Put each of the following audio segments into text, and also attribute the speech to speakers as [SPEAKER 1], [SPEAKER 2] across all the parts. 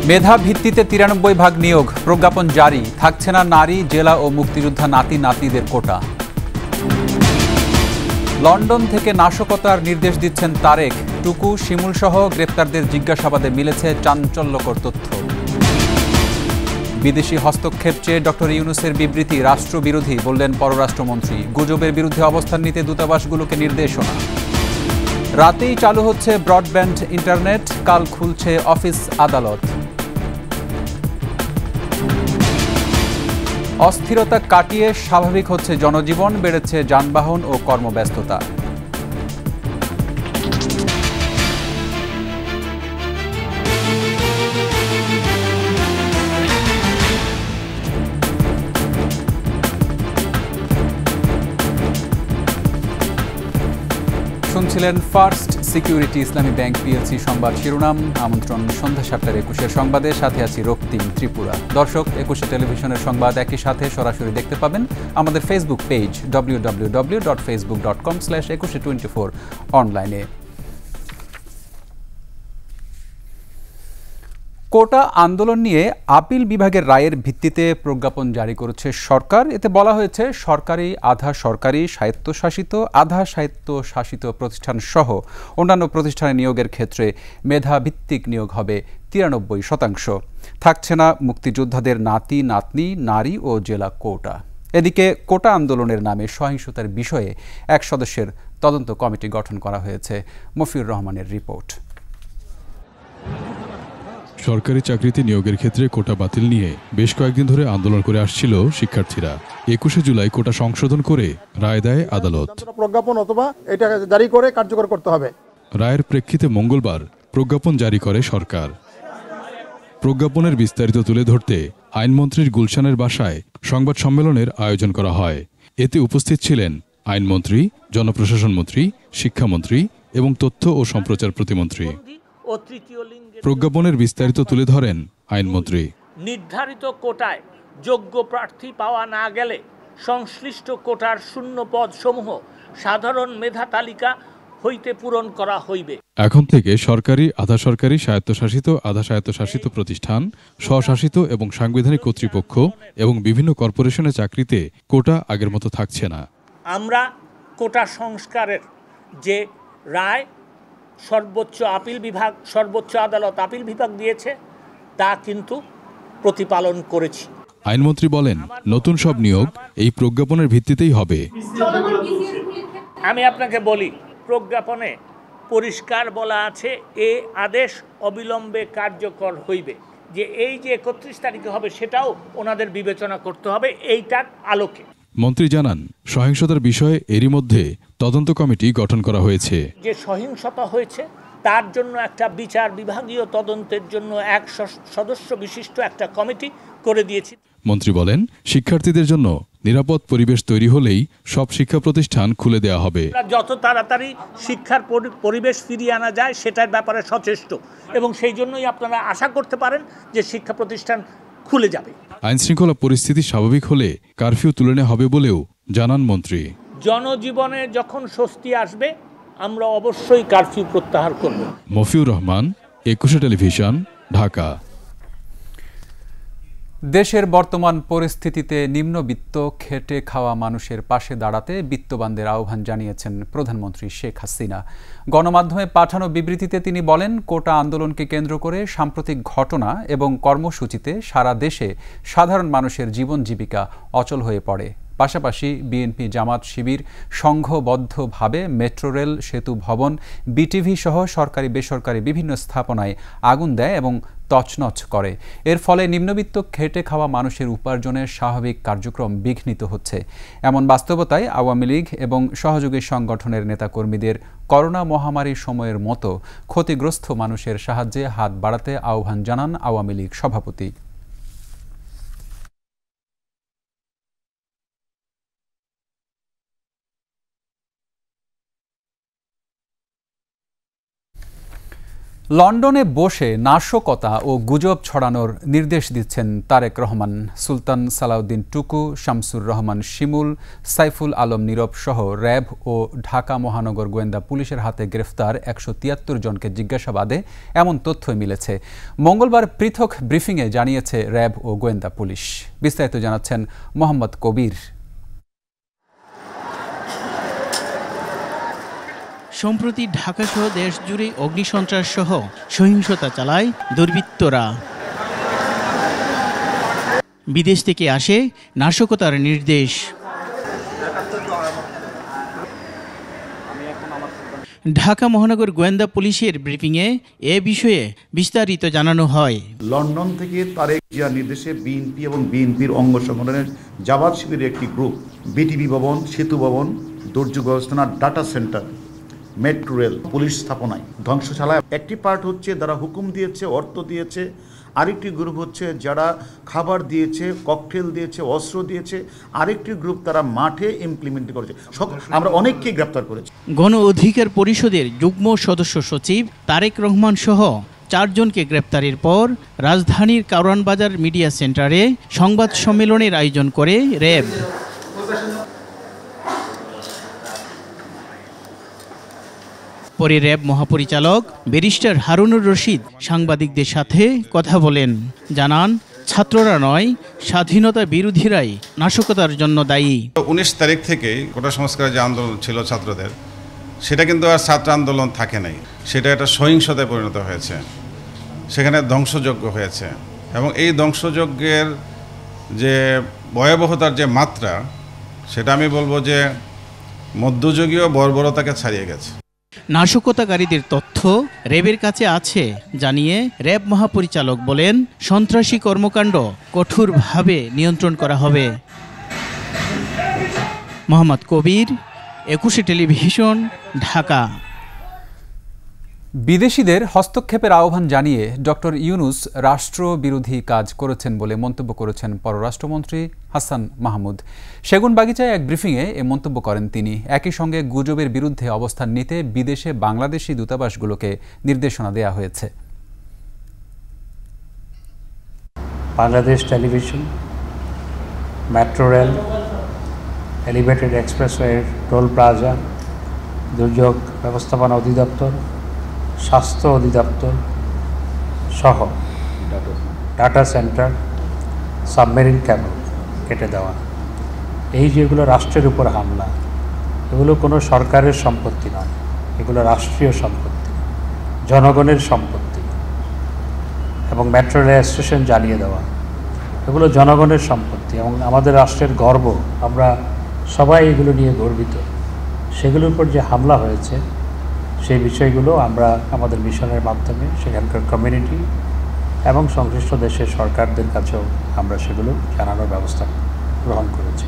[SPEAKER 1] মেধা ভিত্তিতে 93 ভাগ নিয়োগ, প্রজ্ঞাপন জারি, থাকছে না নারী, জেলা ও মুক্তিযোদ্ধা নাতি নাতনিদের কোটা। লন্ডন থেকে নাশকতার নির্দেশ দিচ্ছেন তারেক, টুকু, শিমুল সহ গ্রেপ্তারদের জিজ্ঞাসাবাদে মিলেছে চাঞ্চল্যকর তথ্য। বিদেশি হস্তক্ষেপ চেয়ে ডক্টর ইউনূসের বিবৃতি রাষ্ট্রবিরোধী বললেন পররাষ্ট্রমন্ত্রী, গুজবের বিরুদ্ধে অবস্থান নিতে দূতাবাসগুলোকে নির্দেশনা। রাতেই চালু হচ্ছে ব্রডব্যান্ড ইন্টারনেট, কাল খুলছে অফিস আদালত। অস্থিরতা কাটিয়ে স্বাভাবিক হচ্ছে জনজীবন, বেড়েছে যানবাহন ও কর্মব্যস্ততা। শুনছিলেন ফার্স্ট সিকিউরিটি ইসলামী ব্যাংক পিএলসি সংবাদ শিরোনাম। আমন্ত্রণ সন্ধ্যা 7:21 সংবাদে, সাথে আছি রক্তিম ত্রিপুরা। দর্শক, 21 টেলিভিশনের সংবাদ একই সাথে সরাসরি দেখতে পাবেন আমাদের ফেসবুক পেজ www.facebook.com/2124 অনলাইনে। কোটা আন্দোলন নিয়ে আপিল বিভাগের রায়ের ভিত্তিতে প্রজ্ঞাপন জারি করেছে সরকার। এতে বলা হয়েছে, সরকারি, আধা সরকারি, স্বায়ত্তশাসিত, আধা স্বায়ত্তশাসিত প্রতিষ্ঠান সহ অন্যান্য প্রতিষ্ঠানে নিয়োগের ক্ষেত্রে মেধাভিত্তিক নিয়োগ হবে 93%। থাকছে না মুক্তিযোদ্ধাদের নাতি নাতনি, নারী ও জেলা কোটা। এদিকে কোটা আন্দোলনের নামে সহিংসতার বিষয়ে 1 সদস্যের তদন্ত কমিটি গঠন করা হয়েছে। মফিউর রহমানের রিপোর্ট।
[SPEAKER 2] সরকারি চাকরিতে নিয়োগের ক্ষেত্রে কোটা বাতিল নিয়ে বেশ কয়েকদিন ধরে আন্দোলন করে আসছিল শিক্ষার্থীরা। 21 জুলাই কোটা সংশোধন করে রায় দেয় আদালত।
[SPEAKER 3] প্রজ্ঞাপন অথবা এটা জারি করে কার্যকর করতে হবে।
[SPEAKER 2] রায়ের প্রেক্ষিতে মঙ্গলবার প্রজ্ঞাপন জারি করে সরকার। প্রজ্ঞাপনের বিস্তারিত তুলে ধরতে আইনমন্ত্রীর গুলশানের বাসায় সংবাদ সম্মেলনের আয়োজন করা হয়। এতে উপস্থিত ছিলেন আইনমন্ত্রী, জনপ্রশাসন মন্ত্রী, শিক্ষামন্ত্রী এবং তথ্য ও সম্প্রচার প্রতিমন্ত্রী। প্রজ্ঞাপনের বিস্তারিত তুলে ধরেন আইনমন্ত্রী।
[SPEAKER 4] নির্ধারিত কোটায় যোগ্য প্রার্থী পাওয়া না গেলে সংশ্লিষ্ট কোটার শূন্য পদ সমূহ সাধারণ মেধা তালিকা হইতে পূরণ করা হইবে।
[SPEAKER 2] এখন থেকে সরকারি, আধা সরকারি, স্বায়ত্তশাসিত, আধা স্বায়ত্তশাসিত প্রতিষ্ঠান, স্বশাসিত এবং সাংবিধানিক কর্তৃপক্ষ এবং বিভিন্ন কর্পোরেশনের চাকরিতে কোটা আগের মতো থাকছে না।
[SPEAKER 4] আমরা কোটা সংস্কারের যে রায় সর্বোচ্চ আপিল বিভাগ, সর্বোচ্চ আদালত আপিল বিভাগ দিয়েছে তা কিন্তু প্রতিপালন করেছি।
[SPEAKER 2] আইনমন্ত্রী বলেন, নতুন সব নিয়োগ এই প্রজ্ঞাপনের ভিত্তিতেই হবে।
[SPEAKER 4] আমি আপনাকে বলি, প্রজ্ঞাপনে পরিষ্কার বলা আছে, এ আদেশ অবিলম্বে কার্যকর হইবে। যে এই যে 31 তারিখে হবে সেটাও ওনাদের বিবেচনা করতে হবে এইটার আলোকে।
[SPEAKER 2] মন্ত্রী জানান, সহিংসতার বিষয়ে এরই মধ্যে তদন্ত কমিটি গঠন করা হয়েছে।
[SPEAKER 4] যে সহিংসতা হয়েছে তার জন্য একটা বিচার বিভাগীয় তদন্তের জন্য 1 সদস্য বিশিষ্ট একটা কমিটি করে দিয়েছি।
[SPEAKER 2] মন্ত্রী বলেন, শিক্ষার্থীদের জন্য নিরাপদ পরিবেশ তৈরি হলেই সব শিক্ষা প্রতিষ্ঠান খুলে দেওয়া হবে।
[SPEAKER 4] যত তাড়াতাড়ি শিক্ষার পরিবেশ ফিরিয়ে আনা যায় সেটার ব্যাপারে সচেষ্ট, এবং সেই জন্যই আপনারা আশা করতে পারেন যে শিক্ষা প্রতিষ্ঠান খুলে যাবে।
[SPEAKER 2] আইনশৃঙ্খলা পরিস্থিতি স্বাভাবিক হলে কারফিউ তুলে নেওয়া হবে বলেও জানান মন্ত্রী।
[SPEAKER 4] জনজীবনে যখন স্বস্তি আসবে আমরা অবশ্যই কারফিউ প্রত্যাহার করব।
[SPEAKER 2] মফিউর রহমান, 21 টেলিভিশন, ঢাকা।
[SPEAKER 1] দেশের বর্তমান পরিস্থিতিতে নিম্নবিত্ত, খেটে খাওয়া মানুষের পাশে দাঁড়াতে বিত্তবানদের আহ্বান জানিয়েছেন প্রধানমন্ত্রী শেখ হাসিনা। গণমাধ্যমে পাঠানো বিবৃতিতে তিনি বলেন, কোটা আন্দোলনকে কেন্দ্র করে সাম্প্রতিক ঘটনা এবং কর্মসূচিতে সারা দেশে সাধারণ মানুষের জীবন জীবিকা অচল হয়ে পড়ে। পাশাপাশি বিএনপি, জামাত, শিবির সংঘবদ্ধভাবে মেট্রো রেল, সেতু ভবন, বিটিভি সহ সরকারি বেসরকারি বিভিন্ন স্থাপনায় আগুন দেয় এবং তছনছ করে। এর ফলে নিম্নবিত্ত, খেটে খাওয়া মানুষের উপার্জনের স্বাভাবিক কার্যক্রম বিঘ্নিত হচ্ছে। এমন বাস্তবতায় আওয়ামী লীগ এবং সহযোগী সংগঠনের নেতাকর্মীদের করোনা মহামারীর সময়ের মতো ক্ষতিগ্রস্ত মানুষের সাহায্যে হাত বাড়াতে আহ্বান জানান আওয়ামী লীগ সভাপতি। লন্ডনে বসে নাশকতা ও গুজব ছড়ানোর নির্দেশ দিচ্ছেন তারেক রহমান। সুলতান সালাউদ্দিন টুকু, শামসুর রহমান শিমুল, সাইফুল আলম নীরব সহ র্যাব ও ঢাকা মহানগর গোয়েন্দা পুলিশের হাতে গ্রেফতার ১৭৩ জনকে জিজ্ঞাসাবাদে এমন তথ্যই মিলেছে। মঙ্গলবার পৃথক ব্রিফিংয়ে জানিয়েছে র্যাব ও গোয়েন্দা পুলিশ। বিস্তারিত জানাচ্ছেন মোহাম্মদ কবির।
[SPEAKER 5] সম্প্রতি ঢাকাসহ দেশ জুড়ে অগ্নিসন্ত্রাস সহ সহিংসতা চালায় দুর্বৃত্তরা। বিদেশ থেকে আসে নাশকতার নির্দেশ। ঢাকা মহানগর গোয়েন্দা পুলিশের ব্রিফিংয়ে এ বিষয়ে বিস্তারিত জানানো হয়।
[SPEAKER 6] লন্ডন থেকে তারেক জিয়ার নির্দেশে বিএনপি এবং বিএনপির অঙ্গ সংগঠনের জামাত শিবিরের একটি গ্রুপ বিটিভি ভবন, সেতু ভবন, দুর্যোগ ব্যবস্থাপনা, data centre, metro rail, police স্থাপনায় ধ্বংস চালায়। একটি পার্ট হচ্ছে যারা হুকুম দিয়েছে, অর্থ দিয়েছে, আরেকটি গ্রুপ হচ্ছে যারা খাবার দিয়েছে, ককটেল দিয়েছে, অস্ত্র দিয়েছে, আরেকটি গ্রুপ তারা মাঠে ইমপ্লিমেন্ট করেছে। আমরা অনেককেই গ্রেপ্তার করেছি।
[SPEAKER 5] গণ অধিকার পরিষদের যুগ্ম সদস্য সচিব তারেক রহমান সহ 4 জনকে গ্রেপ্তারের পর রাজধানীর কারওয়ান বাজার মিডিয়া সেন্টারে সংবাদ সম্মেলনের আয়োজন করে র্যাব। পরে র্যাব মহাপরিচালক ব্যারিস্টার হারুনুর রশিদ সাংবাদিকদের সাথে কথা বলেন। জানান, ছাত্ররা নয়, স্বাধীনতা বিরোধীরাই নাশকতার জন্য দায়ী।
[SPEAKER 7] 19 তারিখ থেকেই কোটা সংস্কারের যে আন্দোলন ছিল ছাত্রদের, সেটা কিন্তু আর ছাত্র আন্দোলন থাকে নাই, সেটা একটা সহিংসতায় পরিণত হয়েছে। সেখানে ধ্বংসযজ্ঞ হয়েছে এবং এই ধ্বংসযজ্ঞের যে ভয়াবহতার যে মাত্রা, সেটা আমি বলবো যে মধ্যযুগীয় বর্বরতাকে ছাড়িয়ে গেছে।
[SPEAKER 5] নাশকতাকারীদের তথ্য র্যাবের কাছে আছে জানিয়ে র্যাব মহাপরিচালক বলেন, সন্ত্রাসী কর্মকাণ্ড কঠোরভাবে নিয়ন্ত্রণ করা হবে। মোহাম্মদ কবির, 21 টেলিভিশন, ঢাকা।
[SPEAKER 1] বিদেশিদের হস্তক্ষেপের আহ্বান জানিয়ে ডক্টর ইউনূস রাষ্ট্রবিরোধী কাজ করেছেন বলে মন্তব্য করেছেন পররাষ্ট্রমন্ত্রী হাসান মাহমুদ। সেগুনবাগিচায় এক ব্রিফিংয়ে এ মন্তব্য করেন তিনি। একই সঙ্গে গুজবের বিরুদ্ধে অবস্থান নিতে বিদেশে বাংলাদেশি দূতাবাসগুলোকে নির্দেশনা দেওয়া হয়েছে।
[SPEAKER 8] Bangladesh television, metro rail, elevated expressway, toll plaza, দুর্যোগ ব্যবস্থাপনা অধিদপ্তর, স্বাস্থ্য অধিদপ্তর সহ ডাটা সেন্টার, সাবমেরিন ক্যাবল কেটে দেওয়া, এই যেগুলো রাষ্ট্রের উপর হামলা, এগুলো কোনো সরকারের সম্পত্তি নয়, এগুলো রাষ্ট্রীয় সম্পত্তি, জনগণের সম্পত্তি। এবং মেট্রো রেল স্টেশন জ্বালিয়ে দেওয়া, এগুলো জনগণের সম্পত্তি এবং আমাদের রাষ্ট্রের গর্ব, আমরা সবাই এগুলো নিয়ে গর্বিত। সেগুলোর উপর যে হামলা হয়েছে, সেই বিষয়গুলো আমরা আমাদের মিশনের মাধ্যমে সেখানকার কমিউনিটি এবং সংশ্লিষ্ট দেশের সরকারদের কাছেও আমরা সেগুলো জানানোর ব্যবস্থা গ্রহণ করেছি।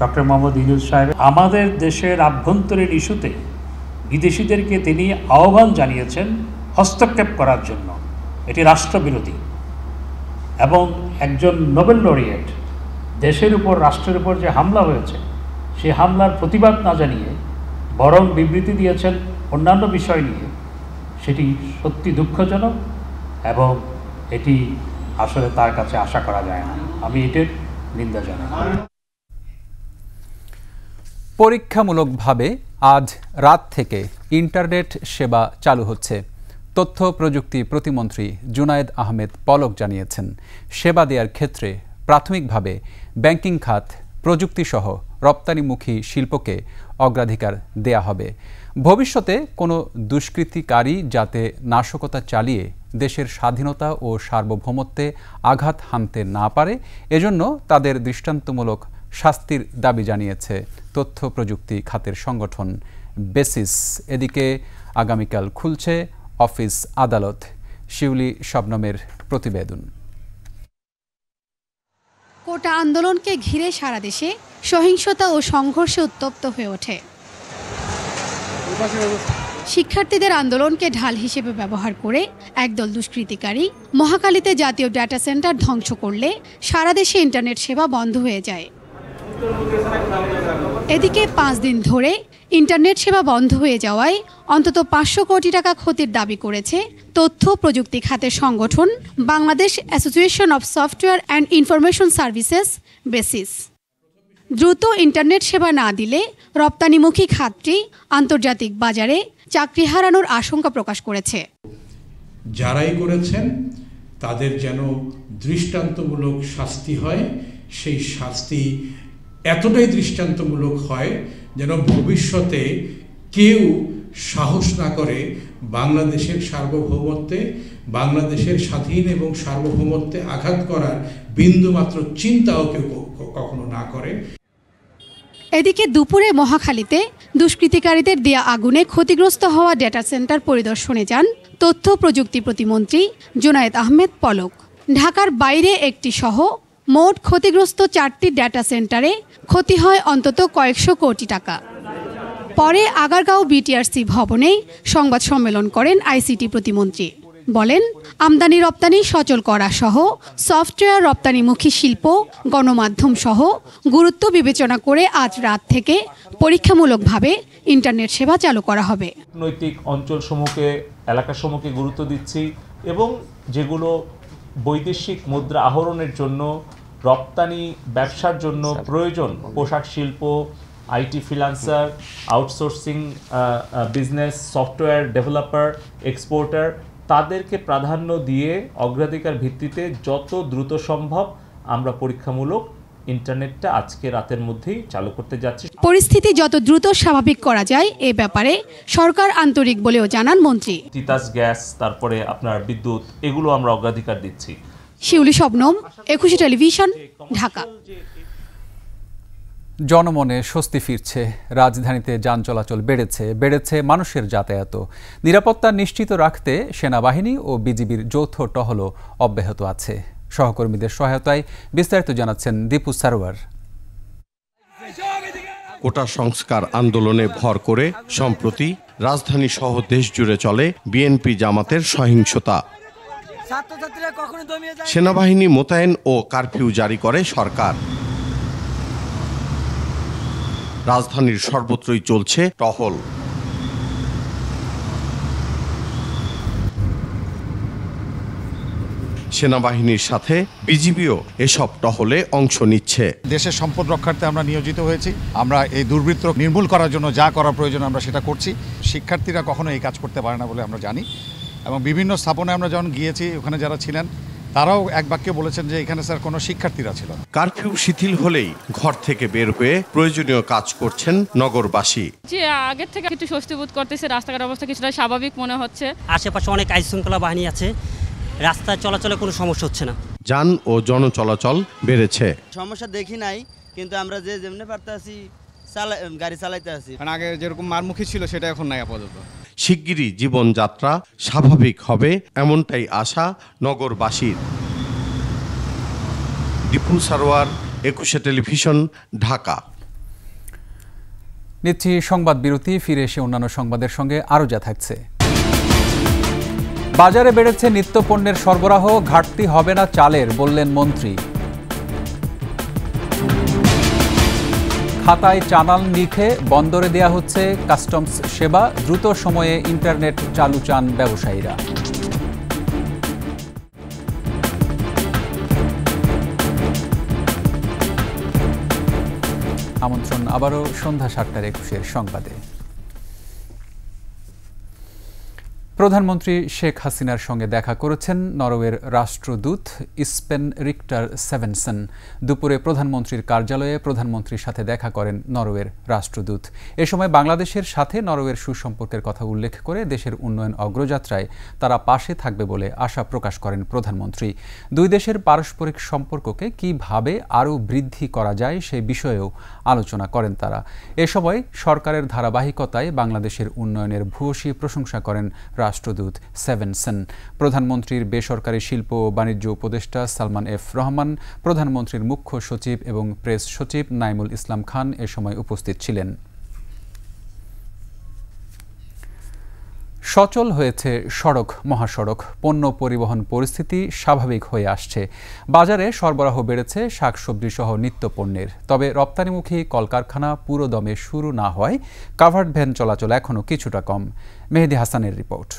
[SPEAKER 8] ডক্টর মোহাম্মদ ইউনূস সাহেব আমাদের দেশের আভ্যন্তরীণ ইস্যুতে বিদেশিদেরকে তিনি আহ্বান জানিয়েছেন হস্তক্ষেপ করার জন্য। এটি রাষ্ট্রবিরোধী এবং একজন নোবেল লরিয়েট দেশের উপর, রাষ্ট্রের উপর যে হামলা হয়েছে, সেই হামলার প্রতিবাদ না জানিয়ে বরং বিবৃতি দিয়েছেন অন্যান্য বিষয় নিয়ে, সেটি সত্যি দুঃখজনক এবং এটি আসলে তার কাছে আশা করা যায় না। আমি এটার নিন্দা জানাই।
[SPEAKER 1] পরীক্ষামূলকভাবে আজ রাত থেকে ইন্টারনেট সেবা চালু হচ্ছে। তথ্য প্রযুক্তি প্রতিমন্ত্রী জুনায়েদ আহমেদ পলক জানিয়েছেন, সেবা দেওয়ার ক্ষেত্রে প্রাথমিকভাবে ব্যাংকিং খাত, প্রযুক্তিসহ রপ্তানিমুখী শিল্পকে অগ্রাধিকার দেয়া হবে। ভবিষ্যতে কোনো দুষ্কৃতিকারী যাতে নাশকতা চালিয়ে দেশের স্বাধীনতা ও সার্বভৌমত্বে আঘাত হানতে না পারে, এজন্য তাদের দৃষ্টান্তমূলক শাস্তির দাবি জানিয়েছে তথ্য প্রযুক্তি খাতের সংগঠন বেসিস। এদিকে আগামীকাল খুলছে অফিস আদালত। শিউলি শবনমের প্রতিবেদন।
[SPEAKER 9] কোটা আন্দোলনকে ঘিরে সারা দেশে সহিংসতা ও সংঘর্ষে উত্তপ্ত হয়ে ওঠে। শিক্ষার্থীদের আন্দোলনকে ঢাল হিসেবে ব্যবহার করে একদল দুষ্কৃতিকারী মহাখালীতে জাতীয় ডাটা সেন্টার ধ্বংস করলে সারা দেশে ইন্টারনেট সেবা বন্ধ হয়ে যায়। এদিকে 5 দিন ধরে ইন্টারনেট সেবা বন্ধ হয়ে যাওয়ায় অন্তত 500 কোটি টাকা ক্ষতির দাবি করেছে তথ্য প্রযুক্তি খাতের সংগঠন Bangladesh association of software and information services basis. দ্রুত ইন্টারনেট সেবা না দিলে রপ্তানিমুখী খাতটি আন্তর্জাতিক বাজারে চাকরি হারানোর আশঙ্কা প্রকাশ করেছে।
[SPEAKER 10] যারাই করেছেন তাদের যেন দৃষ্টান্তমূলক শাস্তি হয়, সেই শাস্তি এতটাই দৃষ্টান্তমূলক হয় যেন ভবিষ্যতে কেউ সাহস না করে বাংলাদেশের সার্বভৌমত্বে, বাংলাদেশের স্বাধীন এবং সার্বভৌমত্বে আঘাত করার বিন্দুমাত্র চিন্তাও কেউ কখনো না করে।
[SPEAKER 9] এদিকে দুপুরে মহাখালীতে দুষ্কৃতিকারীদের দেয়া আগুনে ক্ষতিগ্রস্ত হওয়া ডেটা সেন্টার পরিদর্শনে যান তথ্য প্রযুক্তি প্রতিমন্ত্রী জুনায়েদ আহমেদ পলক। ঢাকার বাইরে একটি সহ মোট ক্ষতিগ্রস্ত 4টি ডেটা সেন্টারে ক্ষতি হয় অন্তত কয়েকশো কোটি টাকা। পরে আগারগাঁও বিটিআরসি ভবনে সংবাদ সম্মেলন করেন আইসিটি প্রতিমন্ত্রী। বলেন, আমদানি রপ্তানি সচল করা সহ সফটওয়্যার রপ্তানিমুখী শিল্প, গণমাধ্যম সহ গুরুত্ব বিবেচনা করে আজ রাত থেকে পরীক্ষামূলকভাবে ইন্টারনেট সেবা চালু করা হবে।
[SPEAKER 11] নৈতিক অঞ্চলসমূহকে, এলাকাসমূহকে গুরুত্ব দিচ্ছি এবং যেগুলো বৈদেশিক মুদ্রা আহরণের জন্য, রপ্তানি ব্যবসার জন্য প্রয়োজন, পোশাক শিল্প, IT freelancer, outsourcing business, software developer, exporter, তাদেরকে প্রাধান্য দিয়ে অগ্রাধিকার ভিত্তিতে যত দ্রুত সম্ভব আমরা পরীক্ষামূলক ইন্টারনেটটা আজকে রাতের মধ্যেই চালু করতে যাচ্ছি।
[SPEAKER 9] পরিস্থিতি যত দ্রুত স্বাভাবিক করা যায় এ ব্যাপারে সরকার আন্তরিক বলেও জানান মন্ত্রী।
[SPEAKER 11] তিতাস গ্যাস, তারপরে আপনার বিদ্যুৎ, এগুলো আমরা অগ্রাধিকার দিচ্ছি।
[SPEAKER 9] শিউলি শবনম, 21 টেলিভিশন, ঢাকা।
[SPEAKER 1] জনমনে স্বস্তি ফিরছে, রাজধানীতে যান চলাচল বেড়েছে মানুষের যাতায়াত। নিরাপত্তা নিশ্চিত রাখতে সেনাবাহিনী ও বিজিবির যৌথ টহলও অব্যাহত আছে। সহকর্মীদের সহায়তায় বিস্তারিত জানাচ্ছেন দীপু সারোয়ার।
[SPEAKER 12] কোটা সংস্কার আন্দোলনে ভর করে সম্প্রতি রাজধানী সহ দেশ জুড়ে চলে বিএনপি জামাতের সহিংসতা। সেনাবাহিনী মোতায়েন ও কারফিউ জারি করে সরকার। রাজধানীর সর্বত্রই চলছে টহল। সেনাবাহিনীর সাথে বিজিবিও এসব টহলে অংশ নিচ্ছে।
[SPEAKER 13] দেশের সম্পদ রক্ষার্থে আমরা নিয়োজিত হয়েছি। আমরা এই দুর্বৃত্ত নির্মূল করার জন্য যা করা প্রয়োজন আমরা সেটা করছি। শিক্ষার্থীরা কখনো এই কাজ করতে পারে না বলে আমরা জানি, এবং বিভিন্ন স্থাপনায় আমরা যখন গিয়েছি ওখানে যারা ছিলেন তারাও এক বাক্যে বলেছেন যে এখানে স্যার কোনো শিক্ষার্থীরা ছিল না।
[SPEAKER 12] কারফিউ শিথিল হলেই ঘর থেকে বের হয়ে প্রয়োজনীয় কাজ করছেন নগরবাসী।
[SPEAKER 14] যে আগের থেকে একটু স্বস্তি বোধ করতেছে, রাস্তাঘাট অবস্থা কিছুটা স্বাভাবিক মনে হচ্ছে।
[SPEAKER 15] আশেপাশে অনেক আইন শৃঙ্খলা বাহিনী আছে, রাস্তায় চলাচলে কোনো সমস্যা হচ্ছে না।
[SPEAKER 12] যান ও জনচলাচল বেড়েছে।
[SPEAKER 16] সমস্যা দেখি নাই, কিন্তু আমরা যে যেমনি পারতে আছি গাড়ি চালাইতে আছি।
[SPEAKER 17] আগে যেরকম মারমুখী ছিল সেটা এখন নাই আপাতত।
[SPEAKER 12] শিগগিরই জীবনযাত্রা স্বাভাবিক হবে এমনটাই আশা নগরবাসীর। দীপু সারোয়ার, 21 টেলিভিশন, ঢাকা।
[SPEAKER 1] নিচ্ছি সংবাদ বিরতি, ফিরে এসে অন্যান্য সংবাদের সঙ্গে আরও যা থাকছে। বাজারে বেড়েছে নিত্যপণ্যের সরবরাহ, ঘাটতি হবে না চালের, বললেন মন্ত্রী। খাতায় চালান লিখে বন্দরে দেয়া হচ্ছে কাস্টমস সেবা, দ্রুত সময়ে ইন্টারনেট চালু চান ব্যবসায়ীরা। আমন্ত্রণ আবারও সন্ধ্যা 7:21 সংবাদে। প্রধানমন্ত্রী শেখ হাসিনার সঙ্গে দেখা করেছেন নরওয়ের রাষ্ট্রদূত ইসপেন রিক্টার সেভেনসন। দুপুরে প্রধানমন্ত্রীর কার্যালয়ে প্রধানমন্ত্রীর সাথে দেখা করেন নরওয়ের রাষ্ট্রদূত। এ সময় বাংলাদেশের সাথে নরওয়ের সুসম্পর্কের কথা উল্লেখ করে দেশের উন্নয়ন অগ্রযাত্রায় তারা পাশে থাকবে বলে আশা প্রকাশ করেন প্রধানমন্ত্রী। দুই দেশের পারস্পরিক সম্পর্ককে কিভাবে আরও বৃদ্ধি করা যায় সে বিষয়েও আলোচনা করেন তারা। এ সময় সরকারের ধারাবাহিকতায় বাংলাদেশের উন্নয়নের ভূয়সী প্রশংসা করেন রাষ্ট্রদূত সেভেনসন। প্রধানমন্ত্রীর বেসরকারি শিল্প ও বাণিজ্য উপদেষ্টা সালমান এফ রহমান, প্রধানমন্ত্রীর মুখ্য সচিব এবং প্রেস সচিব নাইমুল ইসলাম খান এ সময় উপস্থিত ছিলেন। সচল হয়েছে সড়ক মহাসড়ক, পণ্য পরিবহন পরিস্থিতি স্বাভাবিক হয়ে আসছে। বাজারে সরবরাহ বেড়েছে শাকসবজি সহ নিত্য পণ্যের। তবে রপ্তানিমুখী কলকারখানা পুরোদমে শুরু না হওয়ায় কাভার্ড ভ্যান চলাচল এখনও কিছুটা কম। মেহেদী হাসানের রিপোর্ট।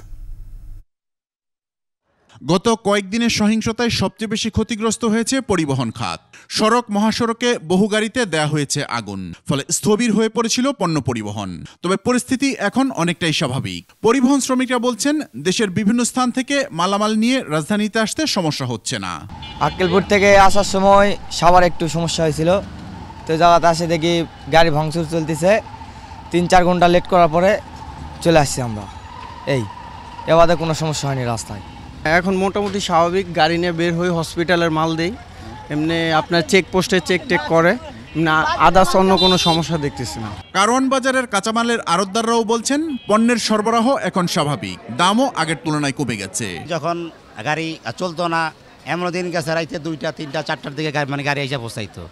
[SPEAKER 18] গত কয়েকদিনের সহিংসতায় সবচেয়ে বেশি ক্ষতিগ্রস্ত হয়েছে পরিবহন খাত। সড়ক মহাসড়কে বহু গাড়িতে দেয়া হয়েছে আগুন, ফলে স্থবির হয়ে পড়েছিল পণ্য পরিবহন। তবে পরিস্থিতি এখন অনেকটাই স্বাভাবিক। পরিবহন শ্রমিকরা বলছেন, দেশের বিভিন্ন স্থান থেকে মালামাল নিয়ে রাজধানীতে আসতে সমস্যা হচ্ছে না।
[SPEAKER 19] আক্কেলপুর থেকে আসার সময় সবার একটু সমস্যা হয়েছিল, তো জায়গাতে আসে দেখি গাড়ি ভাঙচুর চলতেছে। 3-4 ঘন্টা লেট করার পরে চলে আসছি আমরা। এবারে কোনো সমস্যা হয়নি রাস্তায়।
[SPEAKER 17] এখন মোটামুটি স্বাভাবিক, গাড়ি নিয়ে বের হয়ে হসপিটালের মাল দেই। এমনি আপনার চেকপোস্টে চেক করে না, আদার্স অন্য কোনো সমস্যা দেখতেছি না।
[SPEAKER 18] কারওয়ান বাজারের কাঁচামালের আড়তদাররাও বলছেন, পণ্যের সরবরাহ এখন স্বাভাবিক, দামও আগের তুলনায় কমে গেছে।
[SPEAKER 20] যখন গাড়ি চলতো না, এমন দিন গেছে রাইতে 2টা, 3টা, 4টার দিকে গাড়ি এসে পৌঁছাইতো।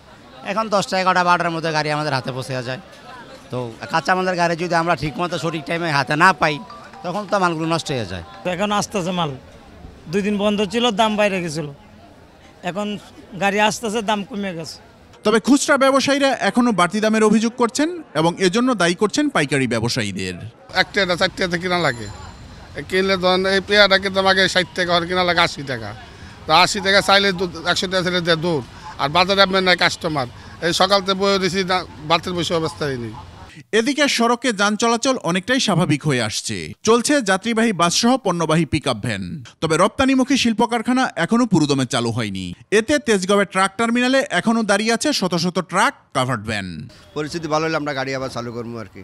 [SPEAKER 20] এখন 10টা, 11টা, 12টার মধ্যে গাড়ি আমাদের হাতে পৌঁছে যায়। তো কাঁচামালের গাড়ি যদি আমরা ঠিকমতো সঠিক টাইমে হাতে না পাই, তখন তো মালগুলো নষ্ট হয়ে যায়।
[SPEAKER 21] এখন আসতেছে মাল, 2 দিন বন্ধ ছিল, দাম বাইরে গেছিল, এখন গাড়ি আসতেছে, দাম কমে গেছে।
[SPEAKER 18] তবে খুচরা ব্যবসায়ীরা এখনো বাড়তি দামের অভিযোগ করছেন এবং এজন্য দায়ী করছেন পাইকারি ব্যবসায়ীদের।
[SPEAKER 22] 1 টাকা 4 টাকা কিনা লাগে, কিনলে ধরেন এই পেয়ারাকে তোমাকে 60 টাকা কিনা লাগে 80 টাকা। তো 80 টাকা চাইলে 100 টাকা ছেড়ে দেয় দূর, আর বাজারে আপনার নাই কাস্টমার। এই সকালতে বয়ে দিয়েছি, বাতের বসে অবস্থায় নেই।
[SPEAKER 18] এদিকে সড়কে যান চলাচল অনেকটাই স্বাভাবিক হয়ে আসছে। চলছে যাত্রীবাহী বাসসহ পণ্যবাহী পিকআপ ভ্যান। তবে রপ্তানিমুখী শিল্প কারখানা এখনো পুরোদমে চালু হয়নি। এতে তেজগাঁওয়ের ট্রাক টার্মিনালে এখনো দাঁড়িয়ে আছে শত শত ট্রাক, কাভার্ড ভ্যান।
[SPEAKER 23] পরিস্থিতি ভালো হলে আমরা গাড়ি আবার চালু করবো আর কি।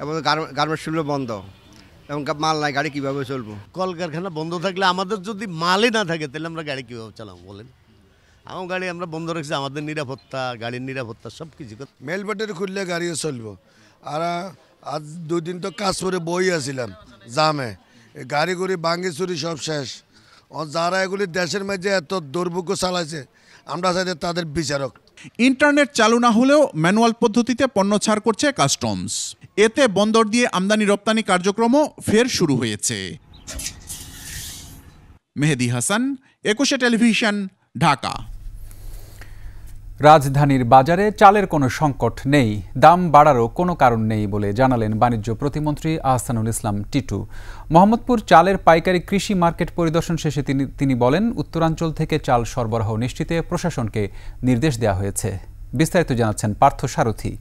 [SPEAKER 23] এবং গার্মেন্টস শিল্প বন্ধ, এবং মাল নাই, গাড়ি কিভাবে চলবো?
[SPEAKER 24] কলকারখানা বন্ধ থাকলে, আমাদের যদি মালই না থাকে, তাহলে আমরা গাড়ি কিভাবে চালাবো বলেন? আমার গাড়ি আমরা বন্ধ রাখছি, আমাদের নিরাপত্তা, গাড়ির নিরাপত্তা সব কিছু।
[SPEAKER 25] মেল ব্যাটারি খুললে গাড়িও চলবো। আর আজ 2 দিন তো কাজ করে বই আসছিলাম জামে, গাড়ি গুড়ি ভাঙ্গি চুরি সব শেষ। যারা এগুলি দেশের মাঝে এত দুর্ভোগ্য চালাইছে, আমরা চাইতে তাদের বিচারক।
[SPEAKER 18] ইন্টারনেট চালু না হলেও ম্যানুয়াল পদ্ধতিতে পণ্য ছাড় করছে কাস্টমস। এতে বন্দর দিয়ে আমদানি রপ্তানি কার্যক্রমও ফের শুরু হয়েছে। মেহেদী হাসান, 21 টেলিভিশন, ঢাকা।
[SPEAKER 1] রাজধানীর বাজারে চালের কোনো সংকট নেই, দাম বাড়ারও কোনো কারণ নেই বলে জানালেন বাণিজ্য প্রতিমন্ত্রী আহসানুল ইসলাম টিটু। মোহাম্মদপুর চালের পাইকারি কৃষি মার্কেট পরিদর্শন শেষে তিনি বলেন, উত্তরাঞ্চল থেকে চাল সরবরাহ নিশ্চিতে প্রশাসনকে নির্দেশ দেওয়া হয়েছে। বিস্তারিত জানাচ্ছেন পার্থ সারথী।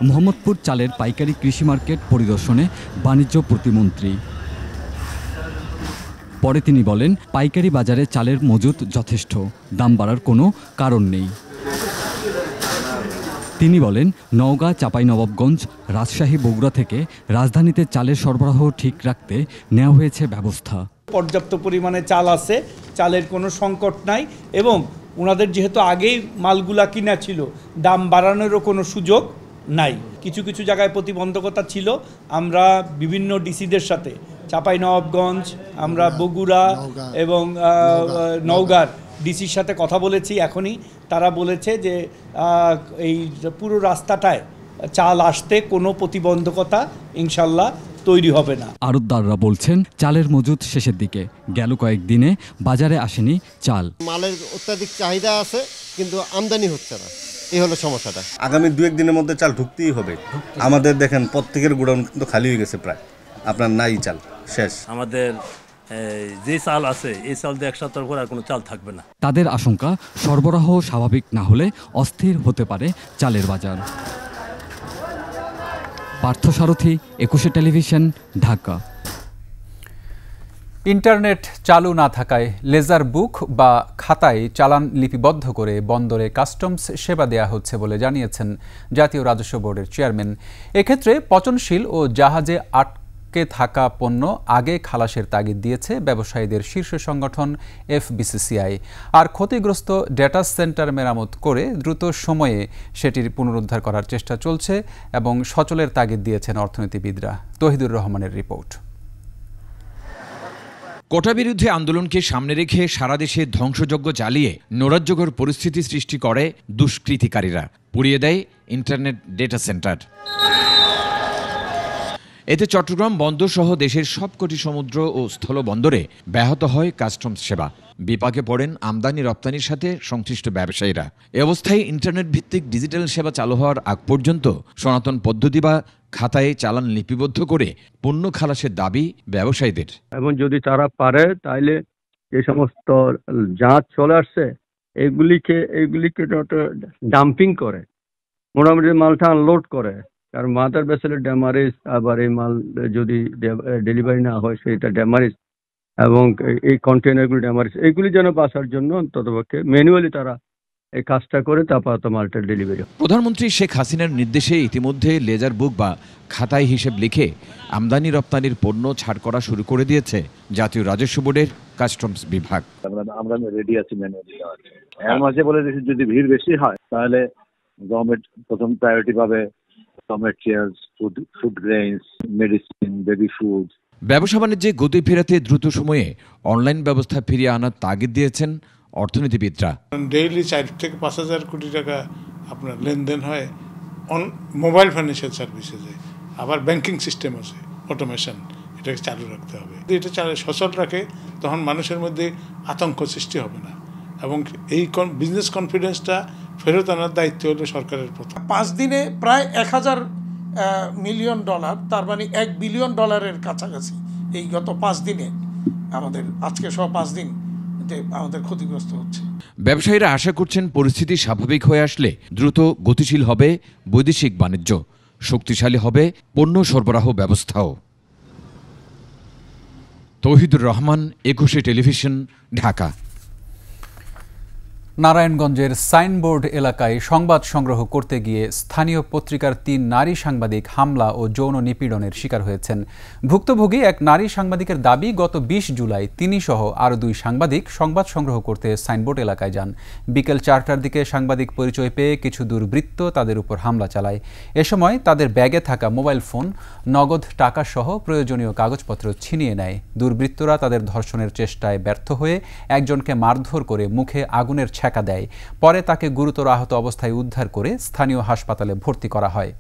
[SPEAKER 26] মোহাম্মদপুর চালের পাইকারি কৃষি মার্কেট পরিদর্শনে বাণিজ্য প্রতিমন্ত্রী। পরে তিনি বলেন, পাইকারি বাজারে চালের মজুত যথেষ্ট, দাম বাড়ার কোনো কারণ নেই। তিনি বলেন, নওগাঁ, চাঁপাইনবাবগঞ্জ, রাজশাহী, বগুড়া থেকে রাজধানীতে চালের সরবরাহ ঠিক রাখতে নেওয়া হয়েছে ব্যবস্থা।
[SPEAKER 27] পর্যাপ্ত পরিমাণে চাল আছে, চালের কোনো সংকট নাই, এবং ওনাদের যেহেতু আগেই মালগুলা কিনা ছিল, দাম বাড়ানোরও কোনো সুযোগ নাই। কিছু কিছু জায়গায় প্রতিবন্ধকতা ছিল, আমরা বিভিন্ন ডিসিদের সাথে, চাঁপাইনবাবগঞ্জ, আমরা বগুড়া এবং নওগাঁর ডিসির সাথে কথা বলেছি এখনই। তারা বলেছে যে এই পুরো রাস্তাটায় চাল আসতে কোনো প্রতিবন্ধকতা ইনশাল্লাহ তৈরি হবে না।
[SPEAKER 26] আড়তদাররা বলছেন, চালের মজুত শেষের দিকে, গেল কয়েকদিনে বাজারে আসেনি চাল।
[SPEAKER 28] মালের অত্যাধিক চাহিদা আছে, কিন্তু আমদানি হচ্ছে না, এই হলো সমস্যাটা। আগামী 2-1 দিনের মধ্যে চাল ঢুকতেই হবে। আমাদের দেখেন প্রত্যেকের গোডাউন কিন্তু খালি হয়ে গেছে, প্রায় আপনার নাই চাল, শেষ।
[SPEAKER 29] আমাদের যে চাল আছে, এই চাল দিয়ে 1 সপ্তাহ পর আর কোনো চাল থাকবে না।
[SPEAKER 26] তাদের আশঙ্কা, সরবরাহ স্বাভাবিক না হলে অস্থির হতে পারে চালের বাজার। পার্থ সারথী, 21 টেলিভিশন, ঢাকা।
[SPEAKER 1] ইন্টারনেট চালু না থাকায় লেজার বুক বা খাতায় চালান লিপিবদ্ধ করে বন্দরে কাস্টমস সেবা দেয়া হচ্ছে বলে জানিয়েছেন জাতীয় রাজস্ব বোর্ডের চেয়ারম্যান। এক্ষেত্রে পচনশীল ও জাহাজে আটকে থাকা পণ্য আগে খালাসের তাগিদ দিয়েছে ব্যবসায়ীদের শীর্ষ সংগঠন FBCCI। আর ক্ষতিগ্রস্ত ডেটা সেন্টার মেরামত করে দ্রুত সময়ে সেটির পুনরুদ্ধার করার চেষ্টা চলছে এবং সচলের তাগিদ দিয়েছেন অর্থনীতিবিদরা। তহিদুর রহমানের রিপোর্ট।
[SPEAKER 30] কোটাবিরোধী আন্দোলনকে সামনে রেখে সারা দেশে ধ্বংসযজ্ঞ চালিয়ে নৈরাজ্যকর পরিস্থিতি সৃষ্টি করে দুষ্কৃতিকারীরা, পুড়িয়ে দেয় ইন্টারনেট ডেটা সেন্টার। এতে চট্টগ্রাম বন্দর সহ দেশের সবকটি সমুদ্র ও স্থলবন্দরে ব্যাহত হয় কাস্টমস সেবা। বিপাকে পড়েন আমদানি রপ্তানির সাথে সংশ্লিষ্ট ব্যবসায়ীরা। এ অবস্থায় ইন্টারনেট ভিত্তিক ডিজিটাল সেবা চালু হওয়ার আগ পর্যন্ত সনাতন পদ্ধতি বা খাতায় চালান লিপিবদ্ধ করে পণ্য খালাসের দাবি ব্যবসায়ীদের।
[SPEAKER 2] এবং যদি তারা পারে তাহলে যে সমস্ত জাহাজ চলে আসছে এগুলিকে ডাম্পিং করে মোটামুটি মালটা আনলোড করে, কারণ মাদার ভেসেলের ড্যামারেজ, আবার এই মাল যদি ডেলিভারি না হয় সেটা ড্যামারেজ, এবং এই কন্টেনারগুলি ড্যামারেজ, এগুলি যেন বাঁচার জন্য অন্ততপক্ষে ম্যানুয়ালি তারা এই কাজটা করে তারপর তো মালটা ডেলিভারি।
[SPEAKER 30] প্রধানমন্ত্রী শেখ হাসিনার নির্দেশে ইতিমধ্যে লেজার বুক বা খাতায় হিসেব লিখে আমদানি রপ্তানির পণ্য ছাড় করা শুরু করে দিয়েছে জাতীয় রাজস্ব বোর্ডের কাস্টমস বিভাগ।
[SPEAKER 3] আমরা রেডি আছি ম্যানুয়ালি দেওয়ার। এর মাঝে বলে দিয়েছি যদি ভিড় বেশি হয় তাহলে গভর্নমেন্ট প্রথম প্রায়োরিটি পাবে materials, food grains, medicine, baby food.
[SPEAKER 30] ব্যবসা বাণিজ্যে গতি ফেরাতে দ্রুত সময়ে অনলাইন ব্যবস্থা ফিরিয়ে আনার তাগিদ দিয়েছেন অর্থনীতিবিদরা।
[SPEAKER 4] ডেইলি 4 থেকে 5,000 কোটি টাকা আপনার লেনদেন হয় মোবাইল ফাইন্যান্সিয়াল সার্ভিসেসে। আবার ব্যাংকিং সিস্টেম আছে, অটোমেশন, এটাকে চালু রাখতে হবে। এটা সচল রাখে তখন মানুষের মধ্যে আতঙ্ক সৃষ্টি হবে না, এবং এই বিজনেস কনফিডেন্সটা ফেরত আনার দায়িত্ব হলো সরকারের প্রথম।
[SPEAKER 5] 5 দিনে প্রায় 1000 মিলিয়ন ডলার, তার মানে $1 বিলিয়ন কাছাকাছি এই গত 5 দিনে আমাদের, আজকে সহ 5 দিন আমাদের ক্ষতিগ্রস্ত হচ্ছে।
[SPEAKER 30] ব্যবসায়ীরা আশা করছেন পরিস্থিতি স্বাভাবিক হয়ে আসলে দ্রুত গতিশীল হবে বৈদেশিক বাণিজ্য, শক্তিশালী হবে পণ্য সরবরাহ ব্যবস্থাও। তৌহিদুর রহমান, 21 টেলিভিশন, ঢাকা।
[SPEAKER 1] নারায়ণগঞ্জের সাইনবোর্ড এলাকায় সংবাদ সংগ্রহ করতে গিয়ে স্থানীয় পত্রিকার 3 নারী সাংবাদিক হামলা ও যৌন নিপীড়নের শিকার হয়েছেন। ভুক্তভোগী এক নারী সাংবাদিকের দাবি, গত 20 জুলাই তিনি সহ আরও 2 সাংবাদিক সংবাদ সংগ্রহ করতে সাইনবোর্ড এলাকায় যান। বিকেল 4টার দিকে সাংবাদিক পরিচয় পেয়ে কিছু দুর্বৃত্ত তাদের উপর হামলা চালায়। এ সময় তাদের ব্যাগে থাকা মোবাইল ফোন, নগদ টাকা সহ প্রয়োজনীয় কাগজপত্র ছিনিয়ে নেয়। দুর্বৃত্তরা তাদের ধর্ষণের চেষ্টায় ব্যর্থ হয়ে একজনকে মারধর করে মুখে আগুনের ছ্যাঁকা দেয়। পরে তাকে গুরুতর আহত অবস্থায় উদ্ধার করে স্থানীয় হাসপাতালে ভর্তি করা হয়।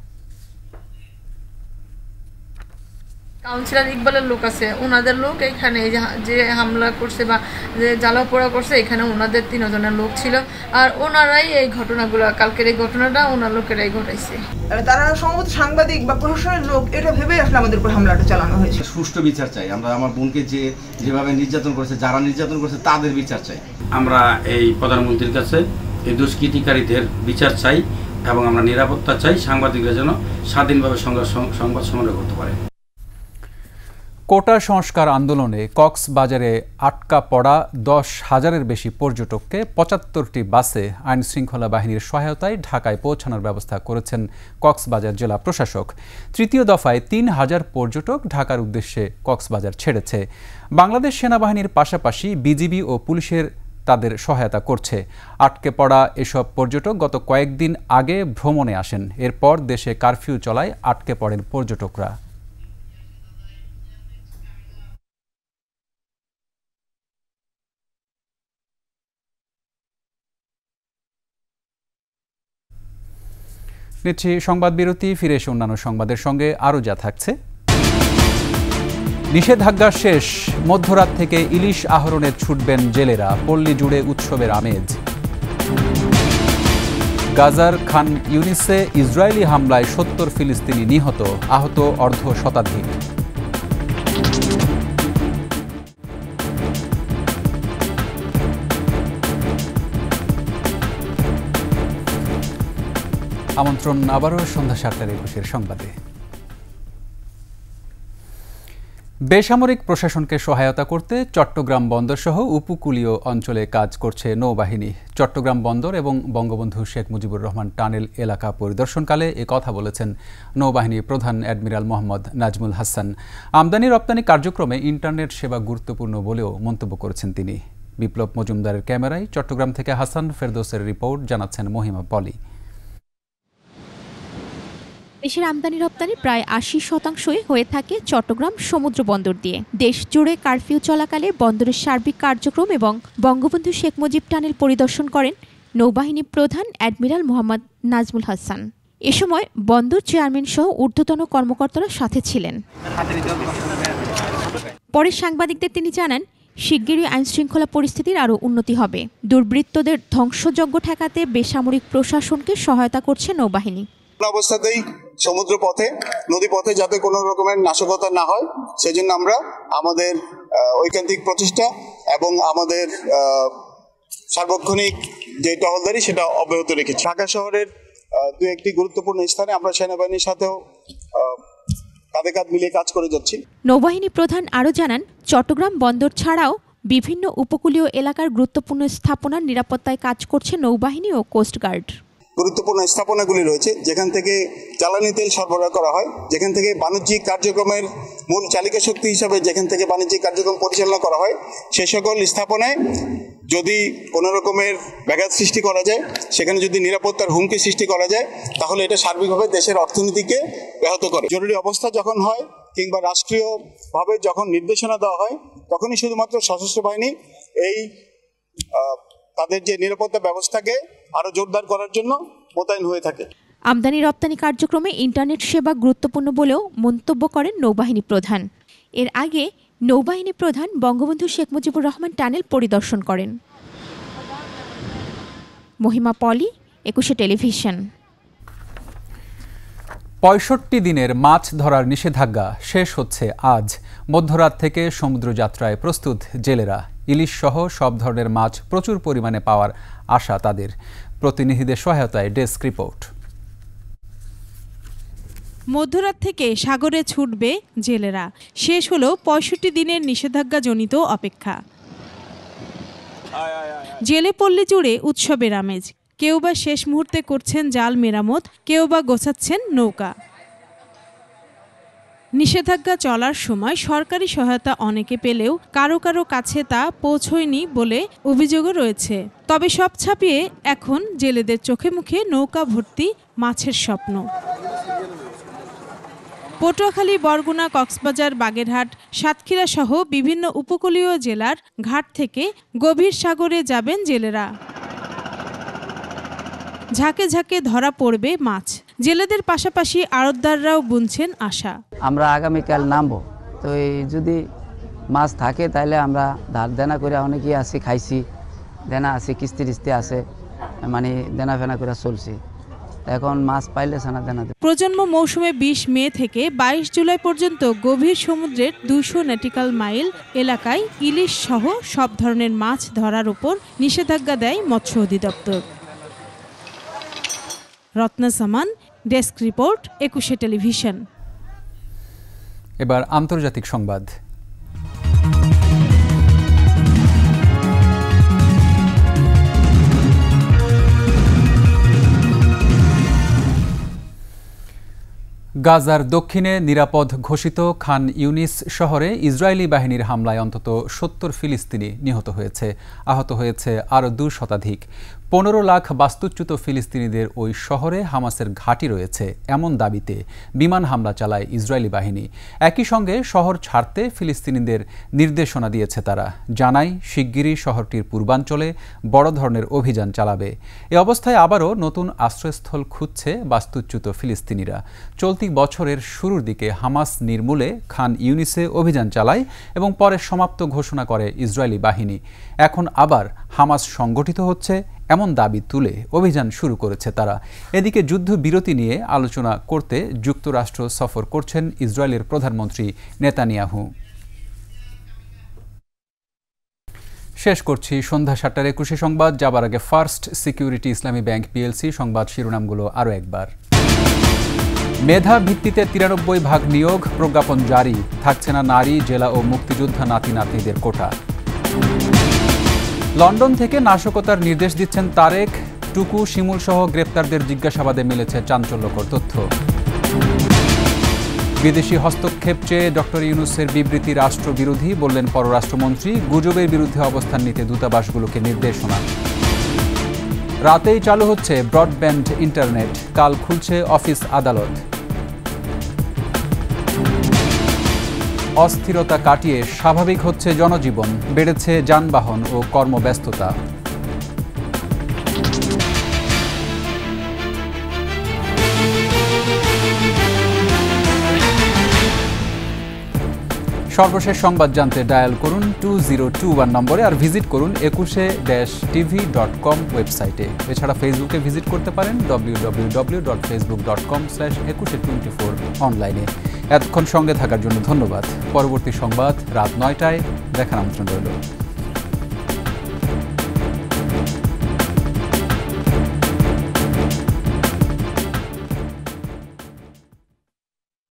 [SPEAKER 6] কাউন্সিলর ইকবালের লোক আছে, ওনাদের লোক এখানে যে হামলা করছে বা যে জ্বালাপোড়া করছে এখানে ওনাদের 3 জনের লোক ছিল, আর ওনারাই এই ঘটনাগুলো, কালকের এই ঘটনাটা ওনার লোকেরাই ঘটাইছে।
[SPEAKER 7] তারা সম্ভবত সাংবাদিক বা প্রশাসনের লোক, এটা ভেবে আসলে আমাদের উপর হামলাটা চালানো হয়েছে।
[SPEAKER 8] সুষ্ঠু বিচার চাই আমরা। আমার বোনকে যেভাবে নির্যাতন করেছে, যারা নির্যাতন করেছে তাদের বিচার চাই
[SPEAKER 9] আমরা। এই প্রধানমন্ত্রীর কাছে এই দুষ্কৃতিকারীদের বিচার চাই, এবং আমরা নিরাপত্তা চাই। সাংবাদিকরা যেন স্বাধীনভাবে সংবাদ সংগ্রহ করতে পারে।
[SPEAKER 1] কোটা সংস্কার আন্দোলনে কক্সবাজারে আটকা পড়া 10,000-এর বেশি পর্যটককে 75টি বাসে আইন শৃঙ্খলা বাহিনীর সহায়তায় ঢাকায় পৌঁছানোর ব্যবস্থা করেছেন কক্সবাজার জেলা প্রশাসক। তৃতীয় দফায় 3,000 পর্যটক ঢাকার উদ্দেশ্যে কক্সবাজার ছেড়েছে। বাংলাদেশ সেনাবাহিনীর পাশাপাশি বিজিবি ও পুলিশের তাদের সহায়তা করছে। আটকে পড়া এসব পর্যটক গত কয়েকদিন আগে ভ্রমণে আসেন। এরপর দেশে কারফিউ চলায় আটকে পড়েন পর্যটকরা। নিচ্ছি সংবাদ বিরতি, ফিরে এসে অন্যান্য সংবাদের সঙ্গে আরও যা থাকছে। নিষেধাজ্ঞা শেষ, মধ্যরাত থেকে ইলিশ আহরণে ছুটবেন জেলেরা, পল্লী জুড়ে উৎসবের আমেজ। গাজার খান ইউনিসে ইসরায়েলি হামলায় 70 ফিলিস্তিনি নিহত, আহত অর্ধ শতাধিক। আমন্ত্রণ আবারও সন্ধ্যা 7:21 সংবাদে। বেসামরিক প্রশাসনকে সহায়তা করতে চট্টগ্রাম বন্দর সহ উপকূলীয় অঞ্চলে কাজ করছে নৌবাহিনী। চট্টগ্রাম বন্দর এবং বঙ্গবন্ধু শেখ মুজিবুর রহমান টানেল এলাকা পরিদর্শনকালে কথা বলেছেন নৌবাহিনীর প্রধান অ্যাডমিরাল মোহাম্মদ নাজমুল হাসান। আমদানি রপ্তানি কার্যক্রমে ইন্টারনেট সেবা গুরুত্বপূর্ণ বলেও মন্তব্য করেছেন তিনি। বিপ্লব মজুমদারের ক্যামেরায় চট্টগ্রাম থেকে হাসান ফেরদৌসের রিপোর্ট, জানাচ্ছেন মহিমা পলি।
[SPEAKER 10] দেশের আমদানি রপ্তানি প্রায় 80% হয়ে থাকে চট্টগ্রাম সমুদ্র বন্দর দিয়ে। দেশ জুড়ে কারফিউ চলাকালে বন্দরের সার্বিক কার্যক্রম এবং বঙ্গবন্ধু শেখ মুজিব টানেল পরিদর্শন করেন নৌবাহিনী প্রধান অ্যাডমিরাল মোহাম্মদ নাজমুল হাসান। এ সময় বন্দর চেয়ারম্যান সহ ঊর্ধ্বতন কর্মকর্তারা সাথে ছিলেন। পরে সাংবাদিকদের তিনি জানান, শিগগিরই আইনশৃঙ্খলা পরিস্থিতির আরও উন্নতি হবে। দুর্বৃত্তদের ধ্বংসযজ্ঞ ঠেকাতে বেসামরিক প্রশাসনকে সহায়তা করছে নৌবাহিনী।
[SPEAKER 11] অবস্থাতেই সমুদ্র পথে নদী পথে যাতে কোনো রকমের নাশকতা না হয় সেজন্য আমরা আমাদের ঐকান্তিক প্রচেষ্টা এবং আমাদের সার্বক্ষণিক যে টহলদারি সেটা অব্যাহত রেখেছি। ঢাকা শহরের দু একটি গুরুত্বপূর্ণ স্থানে আমরা সেনাবাহিনীর সাথেও কাঁধে কাঁধ মিলিয়ে কাজ করে যাচ্ছি।
[SPEAKER 10] নৌবাহিনী প্রধান আরও জানান, চট্টগ্রাম বন্দর ছাড়াও বিভিন্ন উপকূলীয় এলাকার গুরুত্বপূর্ণ স্থাপনার নিরাপত্তায় কাজ করছে নৌবাহিনী ও কোস্টগার্ড।
[SPEAKER 11] গুরুত্বপূর্ণ স্থাপনাগুলি রয়েছে যেখান থেকে জ্বালানি তেল সরবরাহ করা হয়, যেখান থেকে বাণিজ্যিক কার্যক্রমের মূল চালিকা শক্তি হিসাবে যেখান থেকে বাণিজ্যিক কার্যক্রম পরিচালনা করা হয়, সে সকল স্থাপনায় যদি কোনো রকমের ব্যাঘাত সৃষ্টি করা যায়, সেখানে যদি নিরাপত্তার হুমকি সৃষ্টি করা যায়, তাহলে এটা সার্বিকভাবে দেশের অর্থনীতিকে ব্যাহত করে। জরুরি অবস্থা যখন হয় কিংবা রাষ্ট্রীয়ভাবে যখন নির্দেশনা দেওয়া হয়, তখনই শুধুমাত্র সশস্ত্র বাহিনী এই তাদের যে নিরাপত্তা ব্যবস্থাকে আরো জোরদার করার জন্য মোতায়েন হয়ে থাকে।
[SPEAKER 10] আমদানি রপ্তানি কার্যক্রমে ইন্টারনেট সেবা গুরুত্বপূর্ণ বলেও মন্তব্য করেন নৌবাহিনী প্রধান। এর আগে নৌবাহিনী প্রধান বঙ্গবন্ধু শেখ মুজিবুর রহমান টানেল পরিদর্শন করেন। মহিমা পলি, 21 টেলিভিশন।
[SPEAKER 1] ৬৫ দিনের মাছ ধরার নিষেধাজ্ঞা শেষ হচ্ছে আজ। মধ্যরাত থেকে সমুদ্রযাত্রায় প্রস্তুত জেলেরা। ইলিশ সহ সব ধরনের মাছ প্রচুর পরিমাণে পাওয়ার আশা তাদের। প্রতিনিধিদের সহায়তায় ডেস্ক রিপোর্ট।
[SPEAKER 12] মধ্যরাত থেকে সাগরে ছুটবে জেলেরা। শেষ হলো ৬৫ দিনের নিষেধাজ্ঞাজনিত অপেক্ষা। জেলে পল্লী জুড়ে উৎসবের আমেজ। কেউ বা শেষ মুহূর্তে করছেন জাল মেরামত, কেউ বা গোছাচ্ছেন নৌকা। নিষেধাজ্ঞা চলার সময় সরকারি সহায়তা অনেকে পেলেও কারো কারো কাছে তা পৌঁছয়নি বলে অভিযোগও রয়েছে। তবে সব ছাপিয়ে এখন জেলেদের চোখে মুখে নৌকা ভর্তি মাছের স্বপ্ন। পটুয়াখালী, বরগুনা, কক্সবাজার, বাগেরহাট, সাতক্ষীরা সহ বিভিন্ন উপকূলীয় জেলার ঘাট থেকে গভীর সাগরে যাবেন জেলেরা। ঝাঁকে ঝাঁকে ধরা পড়বে মাছ। জেলেদের পাশাপাশি আড়তদাররাও বুনছেন আশা।
[SPEAKER 13] আমরা আগামীকাল নামবো, তো এই যদি মাছ থাকে তাহলে আমরা ধার দেনা করে অনেকেই আসি, খাইছি, দেনা আছে, কিস্তি টিস্তি আছে, মানে দেনা ফেনা করে চলছি। এখন মাছ পাইলে সানা দেনা।
[SPEAKER 12] প্রজন্ম মৌসুমে 20 মে থেকে 22 জুলাই পর্যন্ত গভীর সমুদ্রের 200 নটিক্যাল মাইল এলাকায় ইলিশ সহ সব ধরনের মাছ ধরার উপর নিষেধাজ্ঞা দেয় মৎস্য অধিদপ্তর। রত্না সামান, ডেস্ক রিপোর্ট, 21 টেলিভিশন।
[SPEAKER 1] এবার আন্তর্জাতিক সংবাদ। গাজার দক্ষিণে নিরাপদ ঘোষিত খান ইউনিস শহরে ইসরায়েলি বাহিনীর হামলায় অন্তত 70 ফিলিস্তিনি নিহত হয়েছে। আহত হয়েছে আরও 2 শতাধিক। 15 লাখ বাস্তুচ্যুত ফিলিস্তিনিদের ওই শহরে হামাসের ঘাঁটি রয়েছে এমন দাবিতে বিমান হামলা চালায় ইসরায়েলি বাহিনী। একই সঙ্গে শহর ছাড়তে ফিলিস্তিনিদের নির্দেশনা দিয়েছে তারা। জানায় শিগগিরই শহরটির পূর্বাঞ্চলে বড় ধরনের অভিযান চালাবে। এ অবস্থায় আবারও নতুন আশ্রয়স্থল খুঁজছে বাস্তুচ্যুত ফিলিস্তিনিরা। চলতি বছরের শুরুর দিকে হামাস নির্মূলে খান ইউনিসে অভিযান চালায় এবং পরে সমাপ্ত ঘোষণা করে ইসরায়েলি বাহিনী। এখন আবার হামাস সংগঠিত হচ্ছে এমন দাবি তুলে অভিযান শুরু করেছে তারা। এদিকে যুদ্ধবিরতি নিয়ে আলোচনা করতে যুক্তরাষ্ট্র সফর করছেন ইসরায়েলের প্রধানমন্ত্রী নেতানিয়াহু। শেষ করছি সন্ধ্যা 7টার 21 সংবাদ। যাবার আগে ফার্স্ট সিকিউরিটি ইসলামী ব্যাংক পিএলসি সংবাদ শিরোনামগুলো আরও একবার। মেধা ভিত্তিতে 93 ভাগ নিয়োগ, প্রজ্ঞাপন জারি। থাকছে না নারী, জেলা ও মুক্তিযোদ্ধা নাতি নাতনিদের কোটা। লন্ডন থেকে নাশকতার নির্দেশ দিচ্ছেন তারেক। টুকু, শিমুল সহ গ্রেপ্তারদের জিজ্ঞাসাবাদে মিলেছে চাঞ্চল্যকর তথ্য। বিদেশি হস্তক্ষেপ চেয়ে ডক্টর ইউনূসের বিবৃতি রাষ্ট্রবিরোধী, বললেন পররাষ্ট্রমন্ত্রী। গুজবের বিরুদ্ধে অবস্থান নিতে দূতাবাসগুলোকে নির্দেশনা। রাতেই চালু হচ্ছে ব্রডব্যান্ড ইন্টারনেট, কাল খুলছে অফিস আদালত। অস্থিরতা কাটিয়ে স্বাভাবিক হচ্ছে জনজীবন, বেড়েছে যানবাহন ও কর্মব্যস্ততা। সর্বশেষ সংবাদ জানতে ডায়াল করুন 2021 নম্বরে আর ভিজিট করুন 21-tv.com ওয়েবসাইটে। এছাড়া ফেসবুকে ভিজিট করতে পারেন www.facebook.com/2124 অনলাইনে। এতক্ষণ সঙ্গে থাকার জন্য ধন্যবাদ। পরবর্তী সংবাদ রাত 9টায় দেখার আমন্ত্রণ রইল।